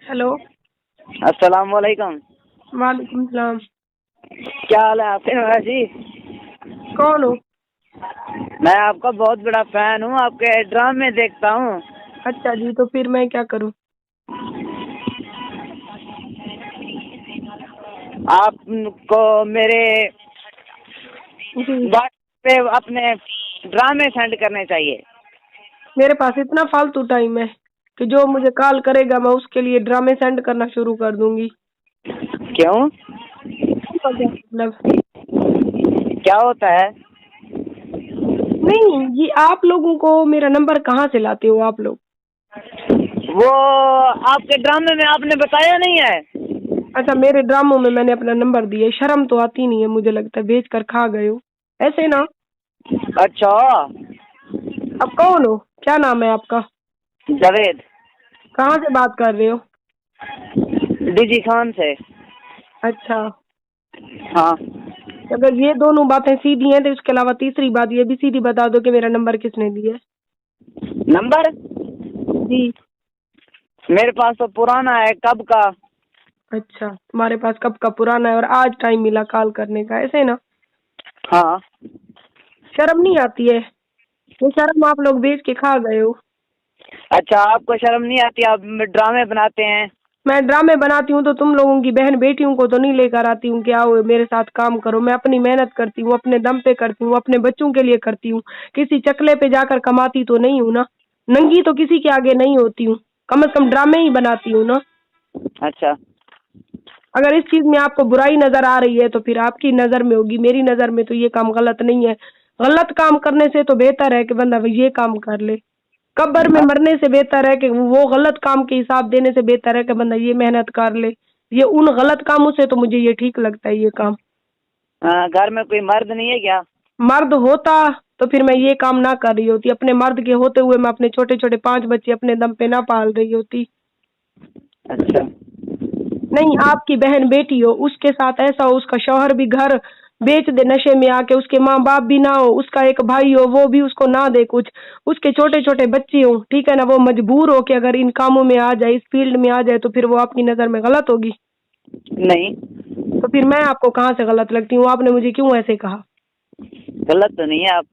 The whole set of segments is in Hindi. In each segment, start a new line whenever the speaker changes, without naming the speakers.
हेलो।
अस्सलाम वालेकुम।
वालेकुम सलाम।
क्या हाल है आपके नवाज जी?
कौन हो?
मैं आपका बहुत बड़ा फैन हूँ, आपके ड्रामे देखता हूँ।
अच्छा जी, तो फिर मैं क्या करूं?
आपको मेरे
जी।
व्हाट्सएप पे अपने ड्रामे सेंड करने चाहिए।
मेरे पास इतना फालतू टाइम है कि जो मुझे कॉल करेगा मैं उसके लिए ड्रामे सेंड करना शुरू कर दूंगी।
क्यों?
इसका क्या मतलब?
क्या होता है?
नहीं, ये आप लोगों को मेरा नंबर कहाँ से लाते हो आप लोग?
वो आपके ड्रामे में आपने बताया नहीं है।
अच्छा, मेरे ड्रामों में मैंने अपना नंबर दिया, शर्म तो आती नहीं है, मुझे लगता है बेच कर खा गए हो ऐसे ना।
अच्छा।
अब कौन हो? क्या नाम है आपका?
जावेद।
कहाँ से बात कर रहे हो?
डीजी खान से।
अच्छा।
हाँ।
अगर ये दोनों बातें सीधी हैं तो इसके अलावा तीसरी बात ये भी सीधी बता दो कि मेरा नंबर किसने दिया है।
नंबर
जी।
मेरे पास तो पुराना है, कब का।
अच्छा, तुम्हारे पास कब का पुराना है और आज टाइम मिला कॉल करने का, ऐसे ना?
हाँ।
शर्म नहीं आती है? ये शर्म आप लोग बेच के खा गए हो।
अच्छा, आपको शर्म नहीं आती? आप ड्रामे बनाते हैं।
मैं ड्रामे बनाती हूँ तो तुम लोगों की बहन बेटियों को तो नहीं लेकर आती हूँ कि आओ मेरे साथ काम करो। मैं अपनी मेहनत करती हूँ, अपने दम पे करती हूँ, अपने बच्चों के लिए करती हूँ। किसी चकले पे जाकर कमाती तो नहीं हूँ ना। नंगी तो किसी के आगे नहीं होती हूँ। कम से कम ड्रामे ही बनाती हूँ ना।
अच्छा।
अगर इस चीज में आपको बुराई नजर आ रही है तो फिर आपकी नजर में होगी, मेरी नजर में तो ये काम गलत नहीं है। गलत काम करने से तो बेहतर है कि बंदा ये काम कर ले। कब्र में मरने से बेहतर है कि वो गलत काम के हिसाब देने से बेहतर है कि बंदा ये मेहनत कर ले। ये उन गलत कामों से तो मुझे ये ठीक लगता है ये काम।
हाँ, घर में कोई मर्द नहीं है क्या?
मर्द होता तो फिर मैं ये काम ना कर रही होती। अपने मर्द के होते हुए मैं अपने छोटे छोटे 5 बच्चे अपने दम पे ना पाल रही होती।
अच्छा।
नहीं, आपकी बहन बेटी हो, उसके साथ ऐसा हो उसका शौहर भी घर बेच दे नशे में आके, उसके माँ बाप भी ना हो, उसका एक भाई हो वो भी उसको ना दे कुछ, उसके छोटे छोटे बच्चे हो, ठीक है ना, वो मजबूर हो कि अगर इन कामों में आ जाए, इस फील्ड में आ जाए तो फिर वो आपकी नज़र में गलत होगी।
नहीं,
तो फिर मैं आपको कहाँ से गलत लगती हूँ? आपने मुझे क्यों ऐसे कहा?
गलत तो नहीं है आप।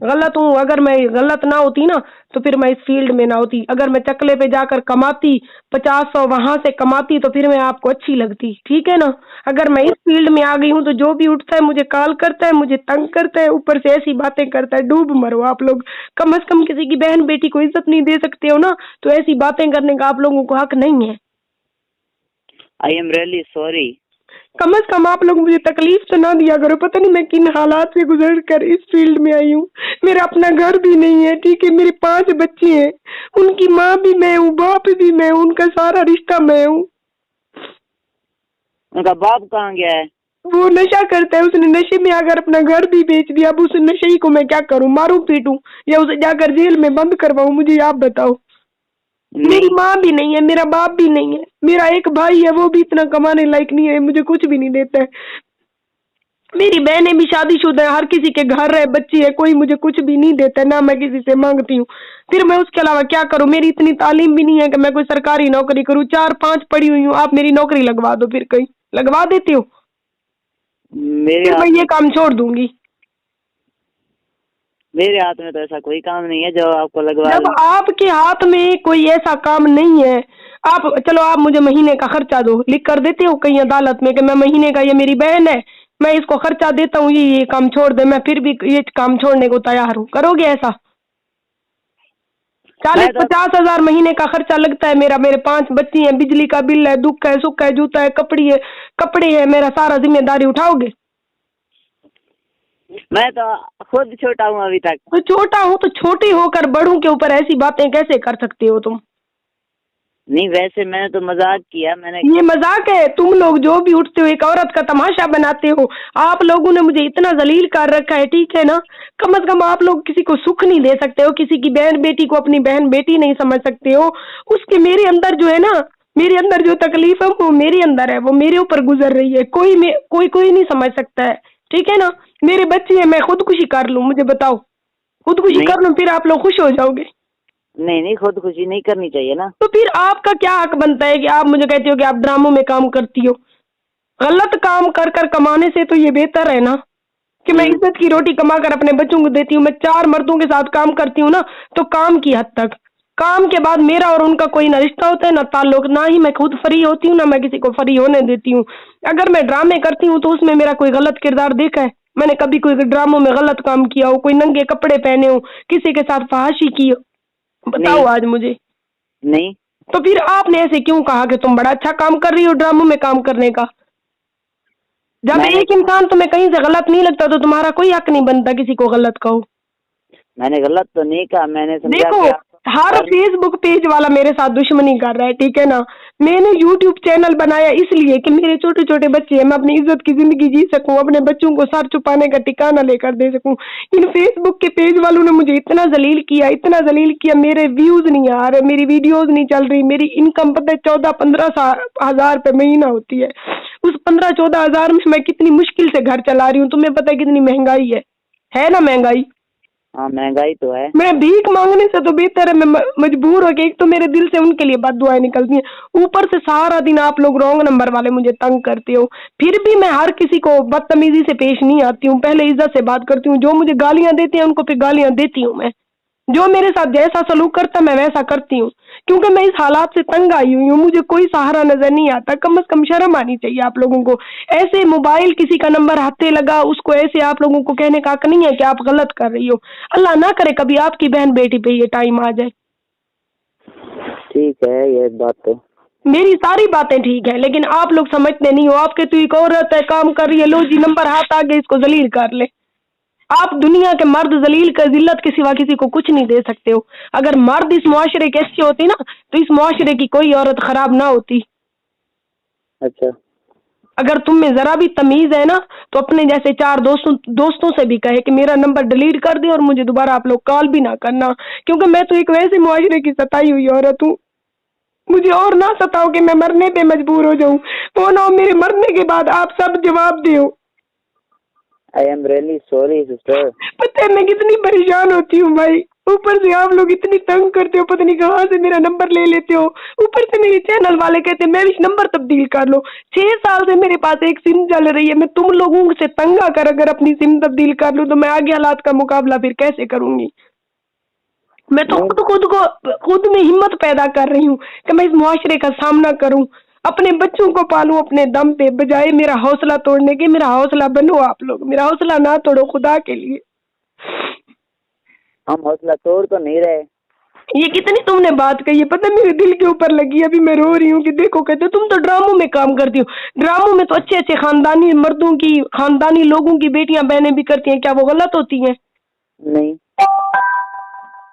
गलत हूँ? अगर मैं गलत ना होती ना तो फिर मैं इस फील्ड में ना होती। अगर मैं चकले पे जाकर कमाती 50-100 वहां से कमाती तो फिर मैं आपको अच्छी लगती, ठीक है ना। अगर मैं इस फील्ड में आ गई हूँ तो जो भी उठता है मुझे कॉल करता है, मुझे तंग करता है, ऊपर से ऐसी बातें करता है, डूब मरो आप लोग। कम से कम किसी की बहन बेटी को इज्जत नहीं दे सकते हो ना, तो ऐसी बातें करने का आप लोगों को हक नहीं है।
I am really sorry.
कम से कम आप लोग मुझे तकलीफ तो ना दिया करो। पता नहीं मैं किन हालात से गुजर कर इस फील्ड में आई हूँ। मेरा अपना घर भी नहीं है, ठीक है, मेरे 5 बच्चे हैं, उनकी माँ भी मैं हूँ, बाप भी मैं हूँ, उनका सारा रिश्ता मैं हूँ।
उनका बाप कहाँ गया है?
वो नशा करता है, उसने नशे में आकर अपना घर भी बेच दिया। अब उस नशे को मैं क्या करूँ? मारूं पीटूं या उसे जाकर जेल में बंद करवाऊं? मुझे आप बताओ। मेरी
नहीं।
माँ भी नहीं है, मेरा बाप भी नहीं है, मेरा एक भाई है, वो भी इतना कमाने लायक नहीं है, मुझे कुछ भी नहीं देता है। मेरी बहनें भी शादीशुदा है, हर किसी के घर है, बच्ची है, कोई मुझे कुछ भी नहीं देता है, ना मैं किसी से मांगती हूँ। फिर मैं उसके अलावा क्या करूँ? मेरी इतनी तालीम भी नहीं है कि मैं कोई सरकारी नौकरी करूँ। 4-5 पढ़ी हुई हूँ, आप मेरी नौकरी लगवा दो, फिर कहीं लगवा देती हो,
मेरे
फिर मैं
हाथ
ये
में
काम छोड़ दूंगी।
मेरे हाथ में तो ऐसा कोई काम नहीं है जो आपको लगवा
जब
दूं।
आपके हाथ में कोई ऐसा काम नहीं है, आप चलो आप मुझे महीने का खर्चा दो, लिख कर देते हो कहीं अदालत में कि मैं महीने का, ये मेरी बहन है, मैं इसको खर्चा देता हूँ, ये काम छोड़ दे, मैं फिर भी ये काम छोड़ने को तैयार हूँ, करोगे ऐसा? चालीस
मैं तो
पचास हजार महीने का खर्चा लगता है मेरा, मेरे 5 बच्ची हैं, बिजली का बिल है, दुख है, सुख है, जूता है, कपड़े है, मेरा सारा जिम्मेदारी उठाओगे?
मैं तो खुद छोटा हूँ अभी तक।
तो छोटा हूँ तो छोटी होकर बड़ों के ऊपर ऐसी बातें कैसे कर सकते हो तुम?
नहीं, वैसे मैंने तो मजाक किया मैंने।
ये मजाक है? तुम लोग जो भी उठते हो एक औरत का तमाशा बनाते हो। आप लोगों ने मुझे इतना जलील कर रखा है, ठीक है ना। कम से कम आप लोग किसी को सुख नहीं दे सकते हो, किसी की बहन बेटी को अपनी बहन बेटी नहीं समझ सकते हो। उसके मेरे अंदर जो है ना, मेरे अंदर जो तकलीफ है वो मेरे अंदर है, वो मेरे ऊपर गुजर रही है, कोई नहीं समझ सकता है, ठीक है ना। मेरे बच्चे हैं, मैं खुदकुशी कर लूं, मुझे बताओ, खुदकुशी
नहीं,
कर लूं फिर आप लोग खुश हो जाओगे?
नहीं नहीं, खुदकुशी नहीं करनी चाहिए ना।
तो फिर आपका क्या हक बनता है कि आप मुझे कहती हो कि आप ड्रामों में काम करती हो? गलत काम कर कर कमाने से तो ये बेहतर है ना कि मैं इज्जत की रोटी कमा कर अपने बच्चों को देती हूँ। मैं 4 मर्दों के साथ काम करती हूँ ना, तो काम की हद तक, काम के बाद मेरा और उनका कोई ना रिश्ता होता है ना ताल्लुक, ना ही मैं खुद फ्री होती हूँ ना मैं किसी को फ्री होने देती हूँ। अगर मैं ड्रामे करती हूँ तो उसमें मेरा कोई गलत किरदार देखा है? मैंने कभी कोई ड्रामों में गलत काम किया हो, कोई नंगे कपड़े पहने हो, किसी के साथ फहाशी की हो? बताओ
नहीं
आज मुझे।
नहीं।
तो फिर आपने ऐसे क्यों कहा कि तुम बड़ा अच्छा काम कर रही हो ड्रामों में काम करने का? जब
मैंने
एक इंसान तुम्हें कहीं से गलत नहीं लगता तो तुम्हारा कोई हक नहीं बनता किसी को गलत कहो।
मैंने गलत तो नहीं कहा, मैंने समझा
देखो,
कि आप
हर फेसबुक पेज वाला मेरे साथ दुश्मनी कर रहा है, ठीक है ना। मैंने यूट्यूब चैनल बनाया इसलिए कि मेरे छोटे छोटे बच्चे हैं, मैं अपनी इज्जत की जिंदगी जी सकूं, अपने बच्चों को सर छुपाने का ठिकाना लेकर दे सकूं। इन फेसबुक के पेज वालों ने मुझे इतना जलील किया, इतना जलील किया, मेरे व्यूज नहीं आ रहे, मेरी वीडियोज नहीं चल रही, मेरी इनकम पता है 14-15 हजार रुपये महीना होती है। उस 15-14 हजार में मैं कितनी मुश्किल से घर चला रही हूँ, तुम्हें पता है कितनी महंगाई है ना महंगाई।
हाँ, महंगाई तो है।
मैं भीख मांगने से तो बेहतर है मैं मजबूर हो के, एक तो मेरे दिल से उनके लिए बद्दुआएं निकलती हैं, ऊपर से सारा दिन आप लोग रॉन्ग नंबर वाले मुझे तंग करते हो। फिर भी मैं हर किसी को बदतमीजी से पेश नहीं आती हूँ, पहले इज्जत से बात करती हूँ। जो मुझे गालियां देते हैं उनको फिर गालियां देती हूँ मैं। जो मेरे साथ जैसा सलूक करता मैं वैसा करती हूँ, क्योंकि मैं इस हालात से तंग आई हुई हूँ। मुझे कोई सहारा नजर नहीं आता। कम से कम शर्म आनी चाहिए आप लोगों को। ऐसे मोबाइल किसी का नंबर हाथे लगा उसको ऐसे आप लोगों को कहने का हक नहीं है कि आप गलत कर रही हो। अल्लाह ना करे कभी आपकी बहन बेटी पे ये टाइम आ जाए।
ठीक है, ये बात तो
मेरी सारी बातें ठीक है, लेकिन आप लोग समझते नहीं हो। आपके तो एक औरत है, काम कर रही है, लो जी नंबर हाथ आ गए, इसको जलील कर ले। आप दुनिया के मर्द जलील कर जिल्लत के सिवा किसी को कुछ नहीं दे सकते हो। अगर मर्द इस मुआशरे के अच्छे होते ना तो इस मुआशरे की कोई औरत खराब ना होती।
अच्छा।
अगर तुम में जरा भी तमीज है ना तो अपने जैसे 4 दोस्तों से भी कहे कि मेरा नंबर डिलीट कर दे और मुझे दोबारा आप लोग कॉल भी ना करना, क्योंकि मैं तो एक वैसे मुआशरे की सताई हुई औरत हूँ। मुझे और ना सताओ कि मैं मरने पे मजबूर हो जाऊं। वो ना मेरे मरने के बाद आप सब जवाब दो।
आई एम रियली सॉरी सिस्टर।
पता है मैं कितनी परेशान होती हूँ भाई, ऊपर से आप लोग इतनी तंग करते हो, पता नहीं कहाँ से मेरा नंबर ले लेते हो। ऊपर से मेरे चैनल वाले कहते हैं मैं भी नंबर तब्दील कर लो। 6 साल से मेरे पास एक सिम चल रही है, मैं तुम लोगों से तंग आकर अगर अपनी सिम तब्दील कर लूँ तो मैं आगे हालात का मुकाबला फिर कैसे करूंगी? मैं तो खुद में हिम्मत पैदा कर रही हूँ कि मैं इस मुआशरे का सामना करूँ, अपने बच्चों को पालूं अपने दम पे, बजाय मेरा हौसला तोड़ने के। मेरा हौसला बनो आप लोग, मेरा हौसला ना तोड़ो खुदा के लिए।
हम हौसला तोड़ तो नहीं रहे।
ये कितनी तुमने बात कही है, पता है मेरे दिल के ऊपर लगी। अभी मैं रो रही हूँ कि देखो, कहते तुम तो ड्रामों में काम करती हो। ड्रामों में तो अच्छे अच्छे खानदानी मर्दों की, खानदानी लोगों की बेटियां बहनें भी करती हैं, क्या वो गलत होती हैं?
नहीं।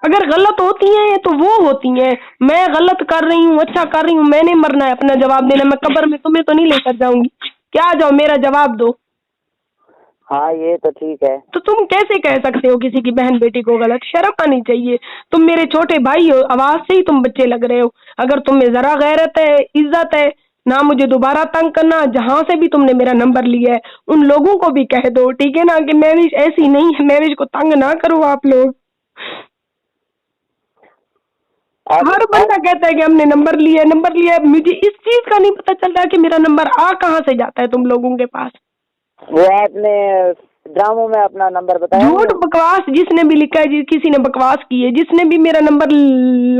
अगर गलत होती हैं तो वो होती हैं। मैं गलत कर रही हूँ, अच्छा कर रही हूँ, मैंने मरना है, अपना जवाब देना। मैं कब्र में तुम्हें तो नहीं लेकर जाऊंगी, क्या आ जाओ मेरा जवाब दो।
हाँ, ये तो ठीक है।
तो तुम कैसे कह सकते हो किसी की बहन बेटी को गलत? शर्म आनी चाहिए। तुम मेरे छोटे भाई हो, आवाज से ही तुम बच्चे लग रहे हो। अगर तुम्हें जरा गैरत है, इज्जत है ना, मुझे दोबारा तंग करना। जहां से भी तुमने मेरा नंबर लिया है उन लोगों को भी कह दो, ठीक है ना, कि मैरिज ऐसी नहीं है, मैरिज को तंग ना करो आप लोग। हर बंदा कहता है कि हमने नंबर लिया है, नंबर लिया है। मुझे इस चीज का नहीं पता चल रहा कि मेरा नंबर आ कहाँ से जाता है तुम लोगों के पास।
वो आपने ड्रामों में अपना नंबर बताया।
झूठ बकवास जिसने भी लिखा है, किसी ने बकवास की है, जिसने भी मेरा नंबर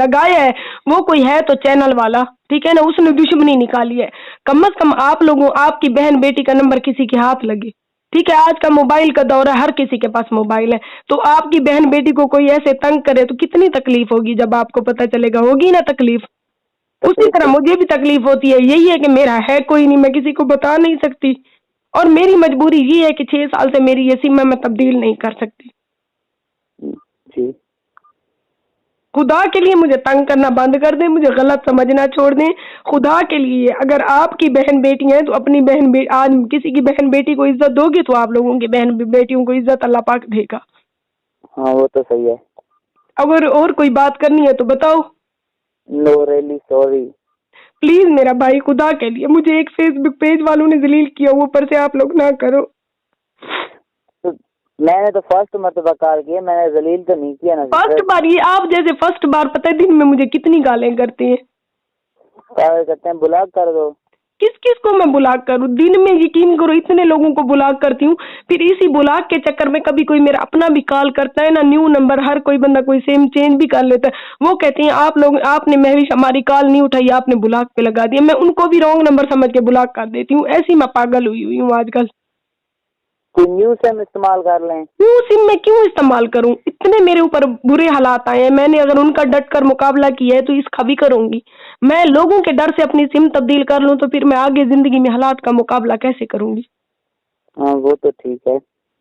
लगाया है वो कोई है तो चैनल वाला, ठीक है ना, उसने दुश्मनी निकाली है। कम से कम आप लोगों, आपकी बहन बेटी का नंबर किसी के हाथ लगे, ठीक है। आज का मोबाइल का दौर है, हर किसी के पास मोबाइल है। तो आपकी बहन बेटी को कोई ऐसे तंग करे तो कितनी तकलीफ होगी जब आपको पता चलेगा, होगी ना तकलीफ। उसी तरह मुझे भी तकलीफ होती है। यही है कि मेरा है कोई नहीं, मैं किसी को बता नहीं सकती, और मेरी मजबूरी ये है कि 6 साल से मेरी ये सिम मैं तब्दील नहीं कर सकती।
जी।
खुदा के लिए मुझे तंग करना बंद कर दें, मुझे गलत समझना छोड़ दें। खुदा के लिए अगर आपकी बहन बेटी है तो अपनी आज किसी की बहन बेटी को इज्जत दोगे तो आप लोगों की बहन बेटियों को इज्जत अल्लाह पाक देगा।
हाँ, वो तो सही है।
अगर और कोई बात करनी है तो बताओ।
No really sorry.
प्लीज मेरा भाई, खुदा के लिए, मुझे एक फेसबुक पेज वालों ने जलील किया, ऊपर से आप लोग ना करो।
तो मैंने तो फर्स्ट मरतबा कॉल किया, मैंने जलील तो नहीं किया ना।
फर्स्ट बार? ये आप जैसे फर्स्ट बार, पता है दिन में मुझे कितनी गालें करते हैं।
क्या कहते हैं, ब्लॉक कर दो।
किस किस को मैं ब्लॉक करूं? दिन में यकीन करो इतने लोगों को ब्लॉक करती हूँ, फिर इसी ब्लॉक के चक्कर में कभी कोई मेरा अपना भी कॉल करता है ना, न्यू नंबर, हर कोई बंदा कोई सेम चेंज भी कर लेता है। वो कहते हैं आप लोग, आपने महविश हमारी कॉल नहीं उठाई, आपने ब्लॉक पे लगा दिया। मैं उनको भी रॉन्ग नंबर समझ के ब्लॉक कर देती हूँ। ऐसी मैं पागल हुई हूँ आजकल।
कोई न्यू सिम इस्तेमाल कर लें।
न्यू सिम में क्यों इस्तेमाल करूं? इतने मेरे ऊपर बुरे हालात आए हैं, मैंने अगर उनका डट कर मुकाबला किया है तो इसका भी करूंगी। मैं लोगों के डर से अपनी सिम तब्दील कर लूं तो फिर मैं आगे जिंदगी में हालात का मुकाबला कैसे करूंगी?
हाँ वो तो ठीक है।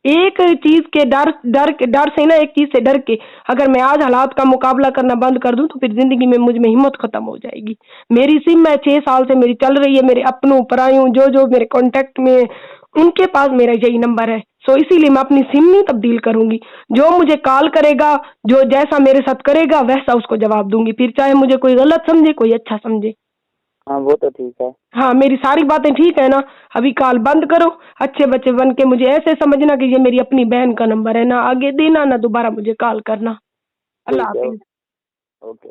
एक चीज के डर से ना, एक चीज से डर के अगर मैं आज हालात का मुकाबला करना बंद कर दूं तो फिर जिंदगी में मुझ में हिम्मत खत्म हो जाएगी। मेरी सिम मैं 6 साल से मेरी चल रही है, मेरे अपनों परायों जो जो मेरे कांटेक्ट में, उनके पास मेरा यही नंबर है। सो इसीलिए मैं अपनी सिम नहीं तब्दील करूंगी। जो मुझे कॉल करेगा, जो जैसा मेरे साथ करेगा वैसा उसको जवाब दूंगी, फिर चाहे मुझे कोई गलत समझे कोई अच्छा समझे।
हाँ वो तो ठीक है।
हाँ मेरी सारी बातें ठीक है ना? अभी कॉल बंद करो, अच्छे बच्चे बन के मुझे ऐसे समझना कि ये मेरी अपनी बहन का नंबर है, ना आगे देना ना दोबारा मुझे कॉल करना। अल्लाह
ठीक है।
हाफिज।
ओके।